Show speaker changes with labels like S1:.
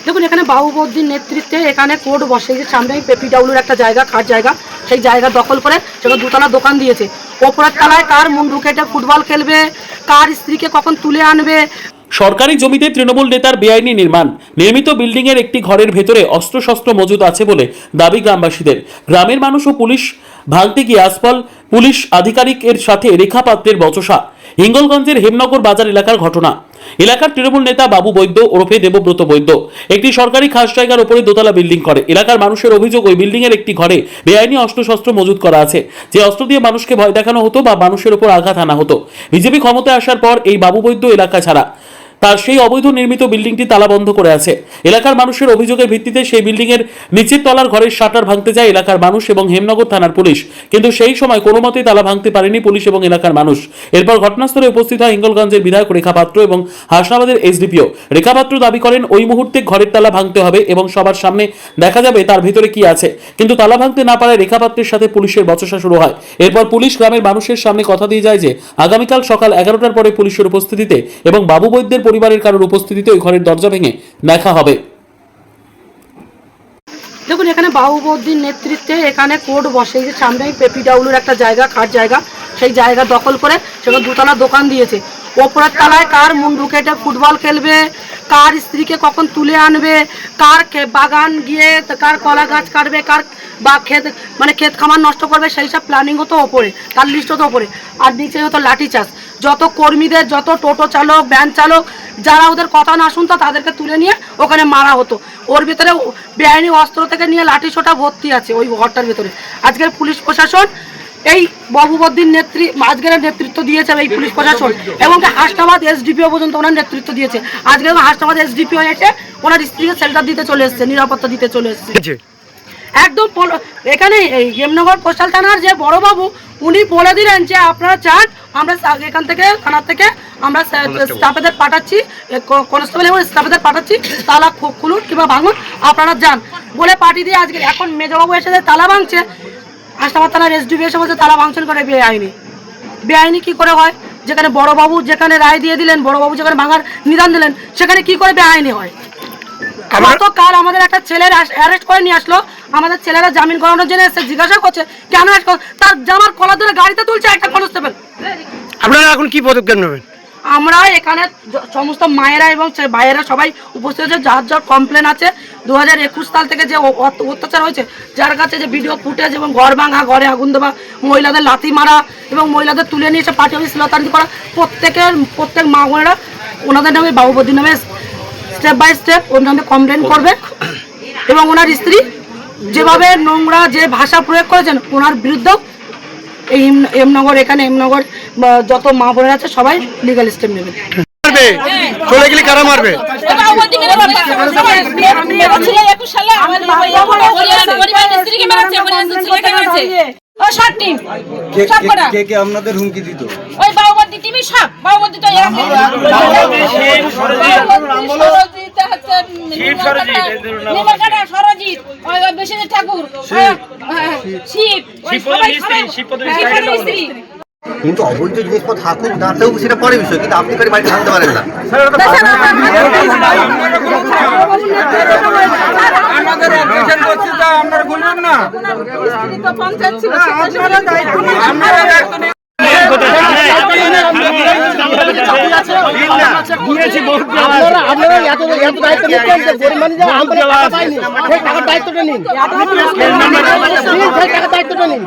S1: দেখুন এখানে বাবুবর্দির নেতৃত্বে এখানে কোর্ট বসে, যে সামনে পিডব্লিউর একটা জায়গা, খাট জায়গা, সেই জায়গা দখল করে সেখানে দুতলা দোকান দিয়েছে। ওপরের তলায় কার মুন্ডু কেটে ফুটবল খেলবে, কার স্ত্রীকে কখন তুলে আনবে।
S2: সরকারি জমিতে তৃণমূল নেতার বেআইনি নির্মাণ, নির্মিত বিল্ডিং এর একটি ঘরের ভেতরে অস্ত্রশস্ত্র মজুদ আছে বলে দাবি গ্রামবাসীদের। গ্রামের মানুষ ও পুলিশ ভাঙতে গিয়ে আসফল পুলিশ আধিকারিকের সাথে রেখা পাত্রের বচসা। হিঙ্গলগঞ্জের হেমনগর বাজার এলাকার ঘটনা। এলাকার তৃণমূল নেতা বাবু বৈদ্য ওরফে দেবব্রত বৈদ্য একটি সরকারি খাস জায়গার উপরে দোতলা বিল্ডিং করে। এলাকার মানুষের অভিযোগ, ওই বিল্ডিং এর একটি ঘরে বেআইনি অস্ত্রশস্ত্র মজুদ করা আছে, যে অস্ত্র দিয়ে মানুষকে ভয় দেখানো হতো বা মানুষের উপর আঘাত আনা হতো। বিজেপি ক্ষমতায় আসার পর এই বাবু বৈদ্য এলাকা ছাড়া তার সেই অবৈধ নির্মিত বিল্ডিংটি তালা বন্ধ করে আছে। এলাকার মানুষের অভিযোগের ভিত্তিতে সেই বিল্ডিং এর নিচের তলার ঘরের শাটার ভাঙতে যায় এলাকার মানুষ এবং হেমনগর থানার পুলিশ, কিন্তু সেই সময় কোনো মতেই তালা ভাঙতে পারেনি পুলিশ এবং এলাকার মানুষ। এরপর ঘটনাস্থলে উপস্থিত হয় হিঙ্গলগঞ্জের বিধায়ক রেখা পাত্র এবং হাসনাবাদের এসডিপিও। রেখা পাত্র দাবি করেন ওই মুহূর্তে ঘরের তালা ভাঙতে হবে এবং সবার সামনে দেখা যাবে তার ভিতরে কি আছে, কিন্তু তালা ভাঙতে না পারায় রেখা পাত্রের সাথে পুলিশের বচসা শুরু হয়। এরপর পুলিশ গ্রামের মানুষের সামনে কথা দিয়ে যায় যে আগামীকাল সকাল 11টার পরে পুলিশের উপস্থিতিতে এবং বাবু বৈদ্যের পরিবারের কারোর উপস্থিতিতে ওই ঘরের দরজা ভেঙে দেখা হবে।
S1: দেখুন এখানে বাবুবর্দির নেতৃত্বে এখানে কোর্ট বসে, যে সামনে পিডব্লিউর একটা জায়গা, খাট জায়গা, সেই জায়গা দখল করে সেখানে দুতলা দোকান দিয়েছে। ওপরের তলায় কার মুন্ডু কেটে ফুটবল খেলবে, কার স্ত্রীকে কখন তুলে আনবে, কার বাগান গিয়ে কার কলা গাছ কাটবে, কার বা ক্ষেত খামার নষ্ট করবে, সেই সব প্ল্যানিং হতো ওপরে, তার লিস্ট হতো ওপরে। আর নিচে হতো লাঠি চাষ। যত কর্মীদের, যত টোটো চালক, ভ্যান চালক, যারা ওদের কথা না শুনতো তাদেরকে তুলে নিয়ে ওখানে মারা হতো। ওর ভিতরে বেআইনি অস্ত্র থেকে নিয়ে লাঠি ছোটা ভর্তি আছে ওই ঘরটার ভিতরে। আজকের পুলিশ প্রশাসন এই বাবুবর্দির আজকের নেতৃত্ব দিয়েছে এই পুলিশ প্রশাসন, এবং হাসনাবাদ এসডিপিও পর্যন্ত ওনার নেতৃত্ব দিয়েছে। আজকে হাসনাবাদ এসডিপিও এসে ওনার স্ত্রীকে শেল্টার দিতে চলে এসছে, নিরাপত্তা দিতে চলে এসছে একদম। এখানে এই হেমনগর কোস্টাল থানার যে বড়বাবু, উনি বলে দিলেন যে আপনারা চান আমরা এখান থেকে থানার থেকে আমরা স্টাফেদের পাঠাচ্ছি, কনস্টেবল এবং স্টাফেদের পাঠাচ্ছি, তালা খুলুন কিংবা ভাঙুন, আপনারা যান বলে পাঠিয়ে দিয়ে আজকে এখন মেজবাবু এসে তালা ভাঙছে। হাসনাবাদ থানার এসডিপি এসে বলছে তালা ভাঙছেন করে বেআইনি। বেআইনি কি করে হয়? যেখানে বড়বাবু যেখানে রায় দিয়ে দিলেন, বড়বাবু যেখানে ভাঙার নিদান দিলেন, সেখানে কি করে বেআইনি হয়? কাল আমাদের একটা ছেলের অ্যারেস্ট করে নিয়ে আসলো, আমাদের ছেলেরা জামিন করানোর জন্য এসে জিজ্ঞাসা করছে কেন তার জামার কলার ধরে গাড়িতে তুলছে একটা কনস্টেবল।
S3: আপনারা এখন কি পদক্ষেপ নেবেন?
S1: আমরা এখানে সমস্ত মায়েরা এবং ভাইয়েরা সবাই উপস্থিত হয়েছে, যার যার কমপ্লেন আছে 2021 সাল থেকে যে অত্যাচার হয়েছে, যার কাছে যে ভিডিও ফুটেজ এবং ঘর ভাঙা, ঘরে আগুন দেওয়া, মহিলাদের লাথি মারা এবং মহিলাদের তুলে নিয়ে এসে পার্টি অফিস লতানি করা, প্রত্যেক মা বোনেরা ওনাদের নামে বাবুবর্দির নামে স্টেপ বাই স্টেপ ওর নামে কমপ্লেন করবে। এবং ওনার স্ত্রী যেভাবে নোংরা যে ভাষা প্রয়োগ করেছেন ওনার বিরুদ্ধেও এই হেমনগর, এখানে হেমনগর যত মা বোনেরা আছে সবাই লিগাল স্টেপ নেবে।
S3: চলে গেলে কারা মারবে?
S4: আপনাদের হুমকি দিত
S5: ওই বাবুবর্দি টিভি সব বাবুবর্দি তো সরজিৎ ওই বিশ্বজিৎ ঠাকুর শিব
S4: কিন্তু অবৈধ জিনিসপত্র থাকুক না থাকুক সেটা পরে বিষয়, কিন্তু আপনি করে বাড়িতে থাকতে পারেন না।
S3: আপনারা এত দায়িত্ব নিচ্ছেন যে গরিব মানুষ টাকা পাইনি, সেই টাকার দায়িত্বটা নিন, সেই টাকার দায়িত্বটা নিন।